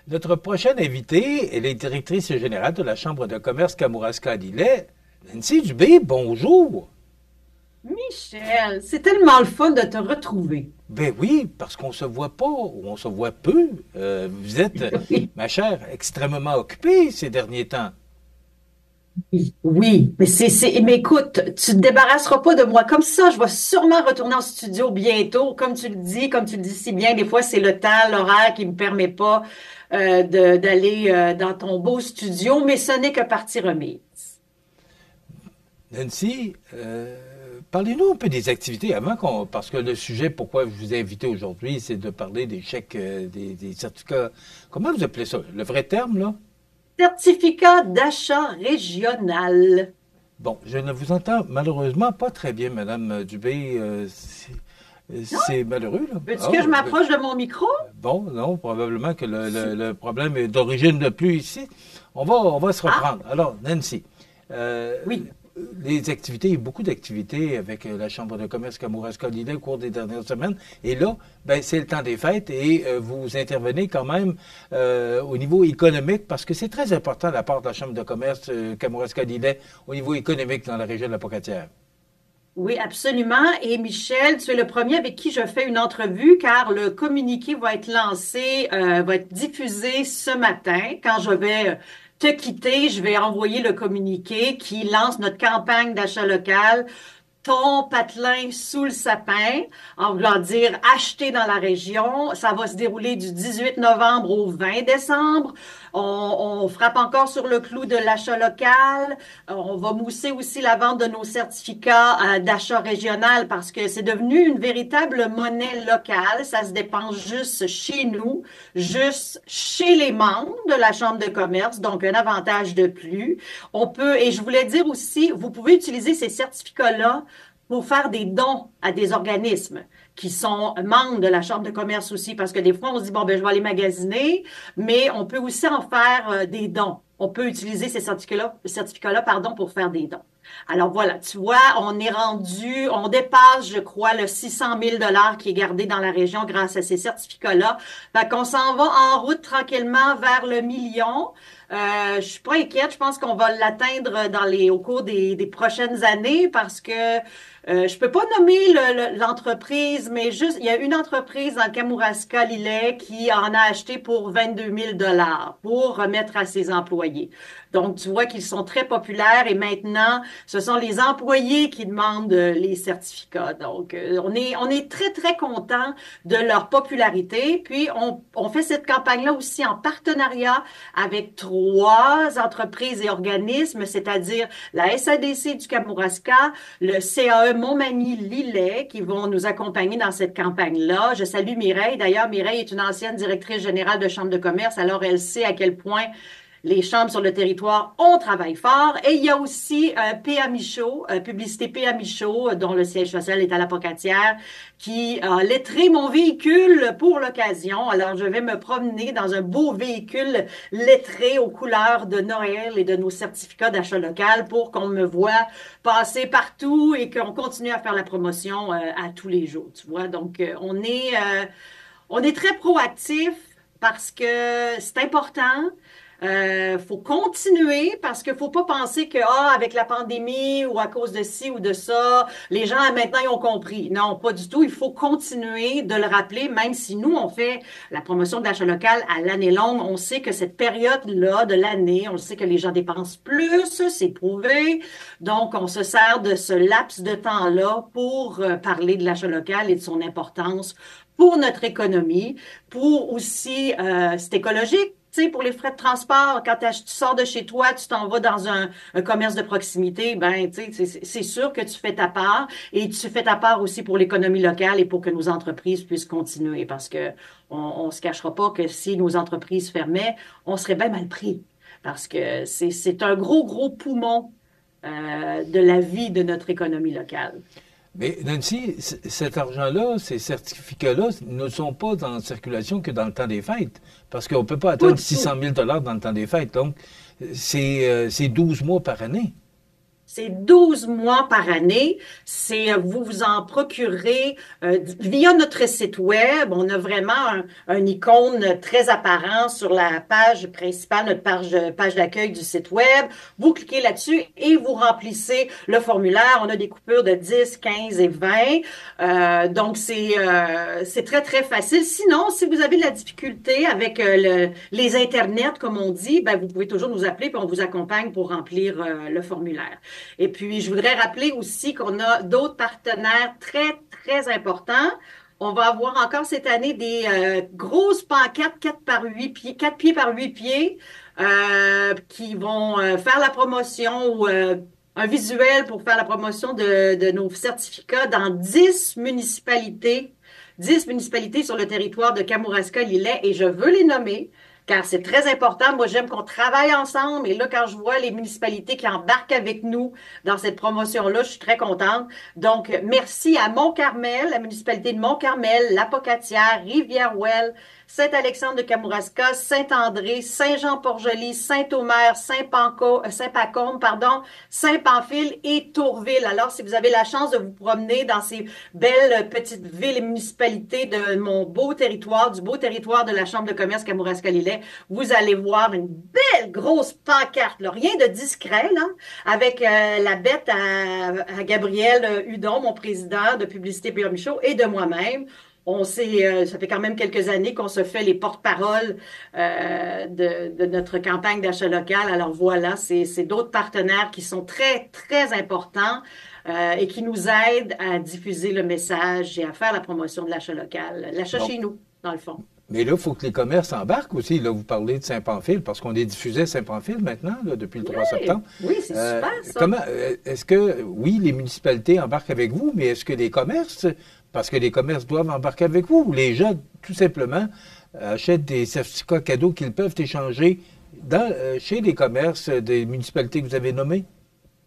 Notre prochaine invitée, elle est directrice générale de la Chambre de commerce Kamouraska-Lillet. Nancy Dubé, bonjour. Michel, c'est tellement le fun de te retrouver. Ben oui, parce qu'on se voit pas ou on se voit peu. Vous êtes, Oui, ma chère, extrêmement occupée ces derniers temps. oui, mais écoute, tu te débarrasseras pas de moi comme ça. Je vais sûrement retourner en studio bientôt. Comme tu le dis si bien, des fois, c'est le temps, l'horaire qui me permet pas d'aller dans ton beau studio, mais ce n'est que partie remise. Nancy, parlez-nous un peu des activités avant qu'on, parce que le sujet pourquoi je vous ai invité aujourd'hui, c'est de parler des chèques, des certificats. Comment vous appelez ça? Le vrai terme, là? Certificat d'achat régional. Bon, je ne vous entends malheureusement pas très bien, Madame Dubé. C'est malheureux, là. Veux-tu Ah, que je m'approche de mon micro? bon, non, probablement que le problème est d'origine de plus ici. On va se Ah, reprendre. Alors, Nancy, euh, oui. les activités, il y a beaucoup d'activités avec la Chambre de commerce Kamouraska-Lillet au cours des dernières semaines. Et là, ben, c'est le temps des fêtes et vous intervenez quand même au niveau économique parce que c'est très important la part de la Chambre de commerce Kamouraska-Lillet au niveau économique dans la région de la Pocatière. Oui, absolument. Et Michel, tu es le premier avec qui je fais une entrevue car le communiqué va être lancé, va être diffusé ce matin. Quand je vais te quitter, je vais envoyer le communiqué qui lance notre campagne d'achat local ton patelin sous le sapin, en voulant dire acheter dans la région. Ça va se dérouler du 18 novembre au 20 décembre. On frappe encore sur le clou de l'achat local. On va mousser aussi la vente de nos certificats d'achat régional parce que c'est devenu une véritable monnaie locale. Ça se dépense juste chez nous, juste chez les membres de la Chambre de commerce, donc un avantage de plus. On peut, et je voulais dire aussi, vous pouvez utiliser ces certificats-là pour faire des dons à des organismes qui sont membres de la Chambre de commerce aussi, parce que des fois, on se dit, bon, ben, je vais aller magasiner, mais on peut aussi en faire des dons. On peut utiliser ces certificats-là, pardon, pour faire des dons. Alors voilà, tu vois, on est rendu, on dépasse, je crois, le 600 000 qui est gardé dans la région grâce à ces certificats-là. Fait qu'on s'en va en route tranquillement vers le million. Je suis pas inquiète, je pense qu'on va l'atteindre au cours des prochaines années parce que je peux pas nommer l'entreprise, mais juste, il y a une entreprise dans le Kamouraska Lillet qui en a acheté pour 22 000 pour remettre à ses employés. Donc, tu vois qu'ils sont très populaires et maintenant, ce sont les employés qui demandent les certificats. Donc, on est très, très contents de leur popularité. Puis, on fait cette campagne-là aussi en partenariat avec trois entreprises et organismes, c'est-à-dire la SADC du Kamouraska, le CAE Montmagny-Lillet, qui vont nous accompagner dans cette campagne-là. Je salue Mireille. D'ailleurs, Mireille est une ancienne directrice générale de Chambre de commerce, alors elle sait à quel point les chambres sur le territoire, on travaille fort. Et il y a aussi PA Michaud, Publicité PA Michaud, dont le siège social est à la Pocatière, qui a lettré mon véhicule pour l'occasion. Alors, je vais me promener dans un beau véhicule lettré aux couleurs de Noël et de nos certificats d'achat local pour qu'on me voit passer partout et qu'on continue à faire la promotion à tous les jours, tu vois. Donc, on est très proactif parce que c'est important. Faut continuer parce qu'il faut pas penser que avec la pandémie ou à cause de ci ou de ça, les gens maintenant ils ont compris. Non, pas du tout. Il faut continuer de le rappeler, même si nous on fait la promotion de l'achat local à l'année longue. On sait que cette période-là de l'année, on sait que les gens dépensent plus, c'est prouvé. Donc on se sert de ce laps de temps-là pour parler de l'achat local et de son importance pour notre économie, pour aussi, c'est écologique. Tu sais, pour les frais de transport, quand tu sors de chez toi, tu t'en vas dans un commerce de proximité, ben, tu sais, c'est sûr que tu fais ta part et tu fais ta part aussi pour l'économie locale et pour que nos entreprises puissent continuer parce que on se cachera pas que si nos entreprises fermaient, on serait bien mal pris parce que c'est un gros poumon de la vie de notre économie locale. Mais Nancy, cet argent-là, ces certificats-là ne sont pas en circulation que dans le temps des fêtes, parce qu'on ne peut pas Tout, atteindre 600 tout. 000 dans le temps des fêtes. Donc, c'est 12 mois par année. C'est 12 mois par année. Vous vous en procurez via notre site web. On a vraiment un icône très apparent sur la page principale, notre page d'accueil du site web. Vous cliquez là-dessus et vous remplissez le formulaire. On a des coupures de 10, 15 et 20. Donc, c'est très, très facile. Sinon, si vous avez de la difficulté avec les internets, comme on dit, ben, vous pouvez toujours nous appeler puis on vous accompagne pour remplir le formulaire. Et puis, je voudrais rappeler aussi qu'on a d'autres partenaires très, très importants. On va avoir encore cette année des grosses pancartes 4 par 8 pieds, 4 pieds par 8 pieds qui vont faire la promotion ou un visuel pour faire la promotion de nos certificats dans 10 municipalités sur le territoire de Kamouraska-Lillet et je veux les nommer car c'est très important. Moi, j'aime qu'on travaille ensemble. Et là, quand je vois les municipalités qui embarquent avec nous dans cette promotion-là, je suis très contente. Donc, merci à Mont-Carmel, la municipalité de Mont-Carmel, La Pocatière, Rivière-Ouelle, Saint-Alexandre de Kamouraska, Saint-André, Saint-Jean-Port-Joli, Saint-Omer, Saint-Pacôme, Saint-Pamphile et Tourville. Alors, si vous avez la chance de vous promener dans ces belles petites villes et municipalités de mon beau territoire, du beau territoire de la Chambre de commerce Kamouraska-Lillet, vous allez voir une belle grosse pancarte, là, rien de discret, là, avec la bête à Gabriel Hudon, mon président de Publicité P.A. Michaud, et de moi-même. On sait, ça fait quand même quelques années qu'on se fait les porte-paroles de notre campagne d'achat local. Alors voilà, c'est d'autres partenaires qui sont très, très importants et qui nous aident à diffuser le message et à faire la promotion de l'achat local. L'achat chez nous, dans le fond. Mais là, il faut que les commerces embarquent aussi. Là, vous parlez de Saint-Pamphile, parce qu'on est diffusé à Saint-Pamphile maintenant, là, depuis le 3 septembre. Oui, c'est super, ça. Est-ce que, oui, les municipalités embarquent avec vous, mais est-ce que les commerces, parce que les commerces doivent embarquer avec vous, ou les gens, tout simplement, achètent des certificats cadeaux qu'ils peuvent échanger chez les commerces des municipalités que vous avez nommées?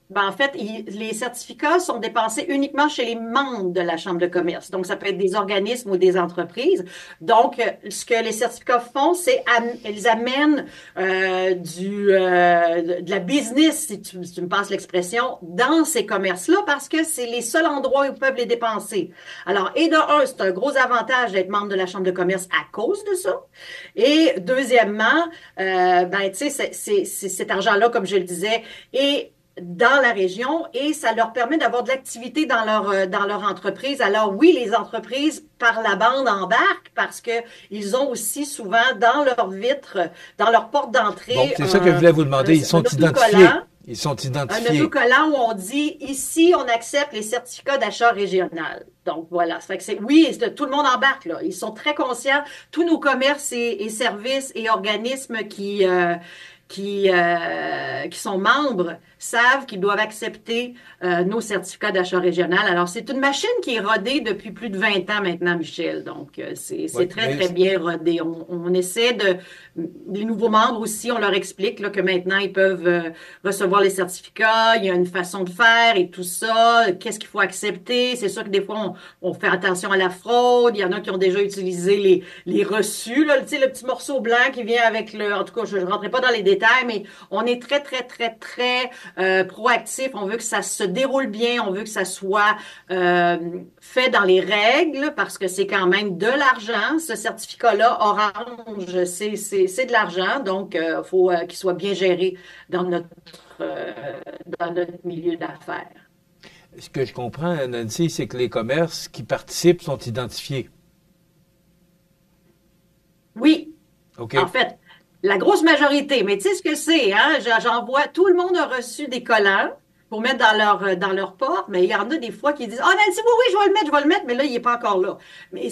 Ben, en fait, les certificats sont dépensés uniquement chez les membres de la Chambre de commerce. Donc, ça peut être des organismes ou des entreprises. Donc, ce que les certificats font, c'est ils amènent de la business, si tu me passes l'expression, dans ces commerces-là parce que c'est les seuls endroits où ils peuvent les dépenser. Alors, et de un, c'est un gros avantage d'être membre de la Chambre de commerce à cause de ça. Et deuxièmement, ben, tu sais, c'est cet argent-là, comme je le disais, et dans la région et ça leur permet d'avoir de l'activité dans leur entreprise. Alors oui, les entreprises par la bande embarquent parce que ils ont aussi souvent dans leur vitre, dans leur porte d'entrée. Bon, c'est ça que je voulais vous demander. Ils sont identifiés. Ils sont identifiés. Un autocollant où on dit ici on accepte les certificats d'achat régional. Donc voilà, ça fait que oui, tout le monde embarque là. Ils sont très conscients. Tous nos commerces et services et organismes qui sont membres savent qu'ils doivent accepter nos certificats d'achat régional. Alors, c'est une machine qui est rodée depuis plus de 20 ans maintenant, Michel. Donc, c'est très, très bien rodé. On essaie les nouveaux membres aussi, on leur explique là, que maintenant, ils peuvent recevoir les certificats, il y a une façon de faire et tout ça, qu'est-ce qu'il faut accepter. C'est sûr que des fois, on fait attention à la fraude. Il y en a qui ont déjà utilisé les reçus, là, tu sais, le petit morceau blanc qui vient avec en tout cas, je ne rentrerai pas dans les détails, mais on est très, très, très, très proactif. On veut que ça se déroule bien. On veut que ça soit fait dans les règles parce que c'est quand même de l'argent. Ce certificat-là, Orange, c'est de l'argent. Donc, il faut qu'il soit bien géré dans notre milieu d'affaires. Ce que je comprends, Nancy, c'est que les commerces qui participent sont identifiés. Oui. OK. En fait, la grosse majorité, mais tu sais ce que c'est, hein? J'en vois, tout le monde a reçu des collants pour mettre dans leur porte, mais il y en a des fois qui disent, ah, Nancy, oui, je vais le mettre, mais là, il n'est pas encore là. Mais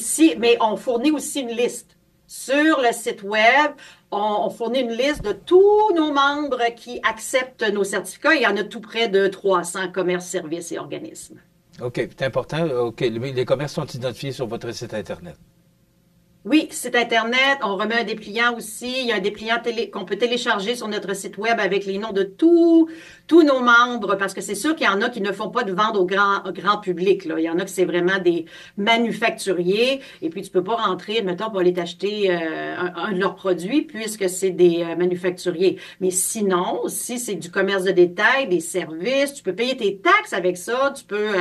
on fournit aussi une liste. Sur le site web, on fournit une liste de tous nos membres qui acceptent nos certificats. Il y en a tout près de 300 commerces, services et organismes. OK, c'est important. OK, les commerces sont identifiés sur votre site Internet. Oui, site Internet, on remet un dépliant aussi. Il y a un dépliant qu'on peut télécharger sur notre site web avec les noms de tous nos membres, parce que c'est sûr qu'il y en a qui ne font pas de vente au grand public, là. Il y en a que c'est vraiment des manufacturiers, et puis tu peux pas rentrer, mettons, pour aller t'acheter un de leurs produits, puisque c'est des manufacturiers. Mais sinon, si c'est du commerce de détail, des services, tu peux payer tes taxes avec ça, tu peux...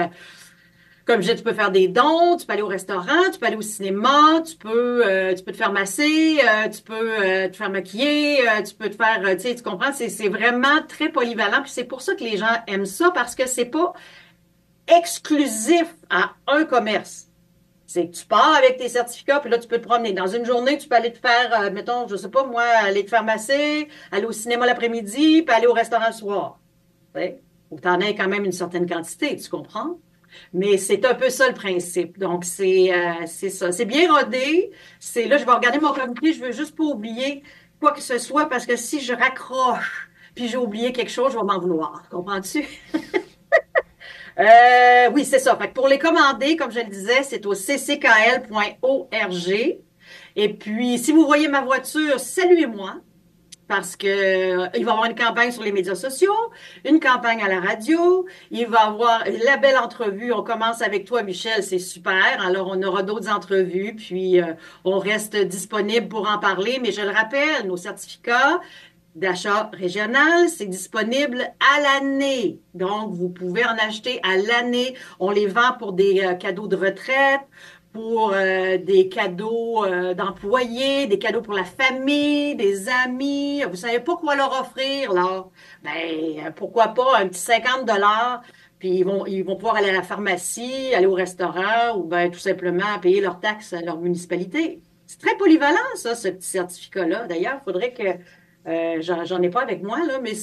comme je dis, tu peux faire des dons, tu peux aller au restaurant, tu peux aller au cinéma, tu peux te faire masser, tu peux te faire maquiller, tu peux te faire, tu sais, tu comprends, c'est vraiment très polyvalent. Puis c'est pour ça que les gens aiment ça parce que c'est pas exclusif à un commerce. C'est que tu pars avec tes certificats, puis là, tu peux te promener. Dans une journée, tu peux aller te faire, mettons, je sais pas moi, aller te faire masser, aller au cinéma l'après-midi, puis aller au restaurant le soir. Tu sais? Faut que t'en aies quand même une certaine quantité, tu comprends? Mais c'est un peu ça le principe. Donc, c'est ça. C'est bien rodé. C'est là, je vais regarder mon communiqué. Je veux juste pas oublier quoi que ce soit parce que si je raccroche puis j'ai oublié quelque chose, je vais m'en vouloir. Comprends-tu? Oui, c'est ça. Fait que pour les commander, comme je le disais, c'est au cckl.org. Et puis, si vous voyez ma voiture, saluez-moi parce que il va y avoir une campagne sur les médias sociaux, une campagne à la radio, il va y avoir la belle entrevue. On commence avec toi, Michel, c'est super. Alors, on aura d'autres entrevues, puis on reste disponible pour en parler. Mais je le rappelle, nos certificats d'achat régional, c'est disponible à l'année. Donc, vous pouvez en acheter à l'année. On les vend pour des cadeaux de retraite, pour des cadeaux d'employés, des cadeaux pour la famille, des amis. Vous savez pas quoi leur offrir, là. Ben, pourquoi pas un petit 50 $, puis ils vont pouvoir aller à la pharmacie, aller au restaurant, ou ben tout simplement payer leurs taxes à leur municipalité. C'est très polyvalent, ça, ce petit certificat-là. D'ailleurs, il faudrait que j'en ai pas avec moi, là, mais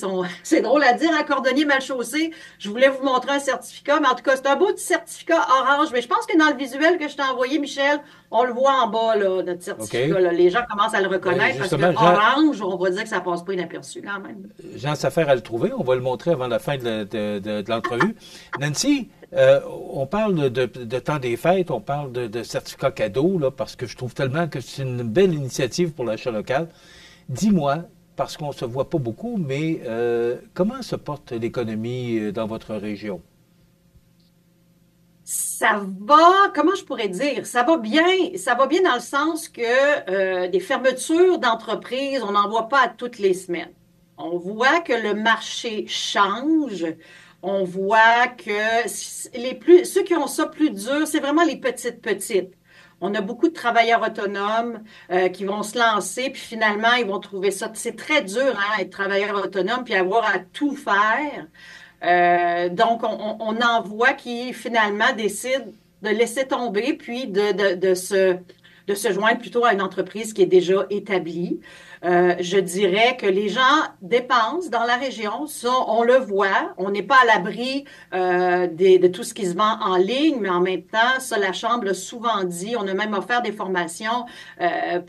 c'est drôle à dire, un cordonnier mal chaussé. Je voulais vous montrer un certificat, mais en tout cas, c'est un beau petit certificat orange. Mais je pense que dans le visuel que je t'ai envoyé, Michel, on le voit en bas, là, notre certificat, OK. là. Les gens commencent à le reconnaître parce que Justement, orange, on va dire que ça passe pas inaperçu quand même. Jean s'affaire à le trouver. On va le montrer avant la fin de l'entrevue. Nancy, on parle de temps des fêtes, on parle de certificats cadeaux, là, parce que je trouve tellement que c'est une belle initiative pour l'achat local. Dis-moi, parce qu'on se voit pas beaucoup, mais comment se porte l'économie dans votre région? Ça va, comment je pourrais dire? Ça va bien dans le sens que des fermetures d'entreprises, on n'en voit pas à toutes les semaines. On voit que le marché change. On voit que ceux qui ont ça plus dur, c'est vraiment les petites. On a beaucoup de travailleurs autonomes qui vont se lancer, puis finalement, ils vont trouver ça. C'est très dur, hein, être travailleur autonome, puis avoir à tout faire. Donc, on en voit qui finalement décident de laisser tomber, puis de se joindre plutôt à une entreprise qui est déjà établie. Je dirais que les gens dépensent dans la région, ça, on le voit. On n'est pas à l'abri de tout ce qui se vend en ligne, mais en même temps, ça, la Chambre l'a souvent dit. On a même offert des formations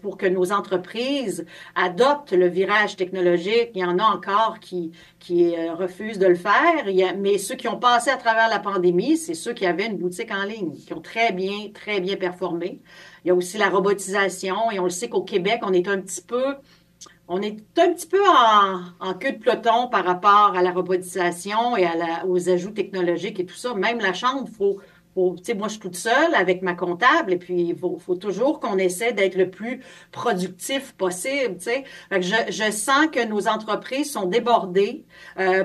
pour que nos entreprises adoptent le virage technologique. Il y en a encore qui refusent de le faire, mais ceux qui ont passé à travers la pandémie, c'est ceux qui avaient une boutique en ligne, qui ont très bien performé. Il y a aussi la robotisation, et on le sait qu'au Québec, on est un petit peu en queue de peloton par rapport à la robotisation et aux ajouts technologiques et tout ça. Même la Chambre, tu sais, moi, je suis toute seule avec ma comptable et puis faut toujours qu'on essaie d'être le plus productif possible, tu sais. Fait que je sens que nos entreprises sont débordées,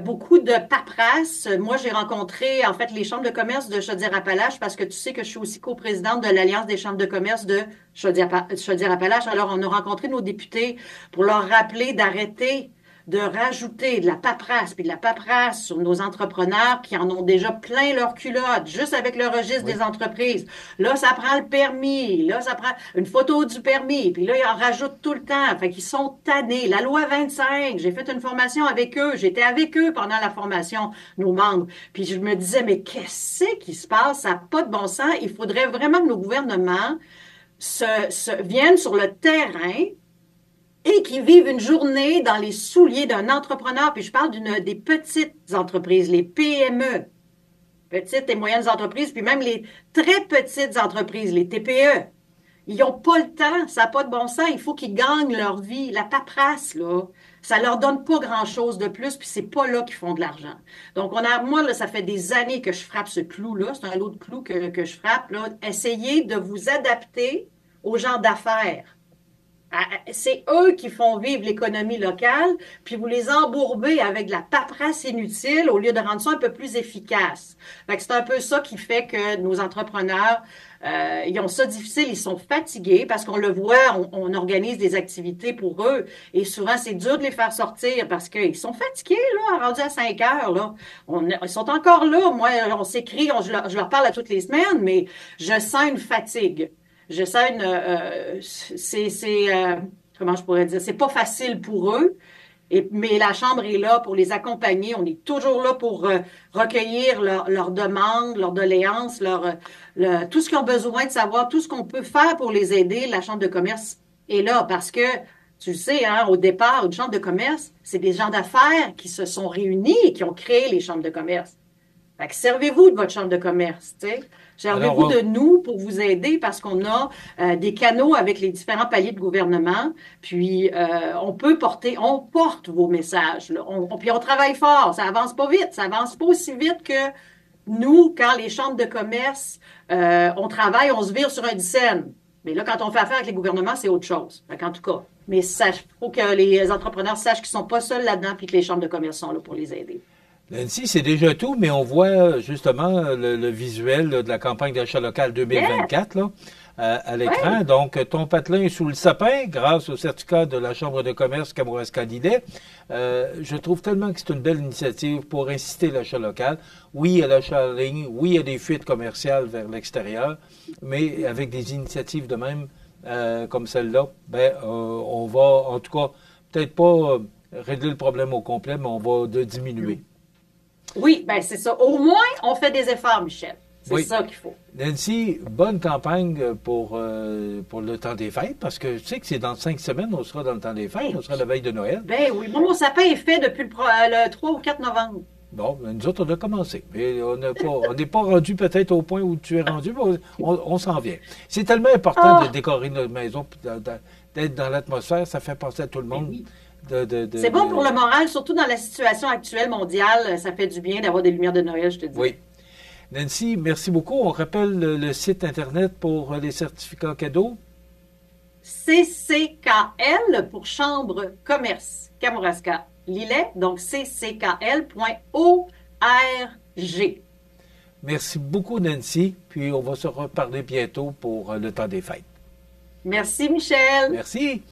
beaucoup de paperasse. Moi, j'ai rencontré, en fait, les chambres de commerce de Chaudière-Appalaches parce que tu sais que je suis aussi coprésidente de l'Alliance des chambres de commerce de Chaudière-Appalaches. Alors, on a rencontré nos députés pour leur rappeler d'arrêter de rajouter de la paperasse, puis de la paperasse sur nos entrepreneurs qui en ont déjà plein leur culotte, juste avec le registre Oui. des entreprises. Là, ça prend le permis, là, ça prend une photo du permis, puis là, ils en rajoutent tout le temps. Fait qu'ils sont tannés. La loi 25, j'ai fait une formation avec eux, j'étais avec eux pendant la formation, nos membres. Puis je me disais, mais qu'est-ce qui se passe? Ça n'a pas de bon sens. Il faudrait vraiment que nos gouvernements viennent sur le terrain et qui vivent une journée dans les souliers d'un entrepreneur, puis je parle des petites entreprises, les PME, petites et moyennes entreprises, puis même les très petites entreprises, les TPE. Ils n'ont pas le temps, ça n'a pas de bon sens. Il faut qu'ils gagnent leur vie. La paperasse, là, ça leur donne pas grand-chose de plus, puis c'est pas là qu'ils font de l'argent. Donc, moi, là, ça fait des années que je frappe ce clou-là. C'est un autre clou que je frappe, là. Essayez de vous adapter aux gens d'affaires. C'est eux qui font vivre l'économie locale, puis vous les embourbez avec de la paperasse inutile au lieu de rendre ça un peu plus efficace. Fait que c'est un peu ça qui fait que nos entrepreneurs, ils ont ça difficile, ils sont fatigués parce qu'on le voit, on organise des activités pour eux et souvent c'est dur de les faire sortir parce qu'ils sont fatigués, là, rendus à 5 heures, là. Ils sont encore là. Moi, on s'écrit, je leur parle à toutes les semaines, mais je sens une fatigue. Je sens comment je pourrais dire, c'est pas facile pour eux, mais la Chambre est là pour les accompagner. On est toujours là pour recueillir leurs demandes, leurs doléances, tout ce qu'ils ont besoin de savoir, tout ce qu'on peut faire pour les aider. La Chambre de commerce est là parce que, tu le sais, hein, au départ, une Chambre de commerce, c'est des gens d'affaires qui se sont réunis et qui ont créé les chambres de commerce. Fait que servez-vous de votre chambre de commerce, tu sais. Servez-vous de nous pour vous aider parce qu'on a des canaux avec les différents paliers de gouvernement. Puis on porte vos messages. Là. Puis on travaille fort. Ça avance pas vite. Ça avance pas aussi vite que nous, quand les chambres de commerce, on travaille, on se vire sur un dixaine. Mais là, quand on fait affaire avec les gouvernements, c'est autre chose. Fait en tout cas, mais il faut que les entrepreneurs sachent qu'ils sont pas seuls là-dedans puis que les chambres de commerce sont là pour les aider. Nancy, c'est déjà tout, mais on voit justement le visuel là, de la campagne d'achat local 2024 là, à l'écran. Ouais. Donc, ton patelin est sous le sapin grâce au certificat de la Chambre de commerce Kamouraska-Lillet. Je trouve tellement que c'est une belle initiative pour inciter l'achat local. Oui, il y a l'achat en ligne, oui, il y a des fuites commerciales vers l'extérieur, mais avec des initiatives de même comme celle-là, on va, en tout cas, peut-être pas régler le problème au complet, mais on va le diminuer. Oui, ben c'est ça. Au moins, on fait des efforts, Michel. C'est ça qu'il faut. Nancy, bonne campagne pour le temps des fêtes, parce que tu sais que c'est dans 5 semaines, on sera dans le temps des fêtes, on sera la veille de Noël. Ben oui, moi, mon sapin est fait depuis le 3 ou 4 novembre. Bon, nous autres, on a commencé. Mais on n'est pas rendu peut-être au point où tu es rendu, mais on s'en vient. C'est tellement important de décorer notre maison, d'être dans l'atmosphère, ça fait penser à tout le monde. Oui. C'est bon pour le moral, surtout dans la situation actuelle mondiale. Ça fait du bien d'avoir des lumières de Noël, je te dis. Oui. Nancy, merci beaucoup. On rappelle le site Internet pour les certificats cadeaux. CCKL pour Chambre Commerce Kamouraska-Lillet, donc cckl.org. Merci beaucoup, Nancy. Puis on va se reparler bientôt pour le temps des fêtes. Merci, Michel. Merci.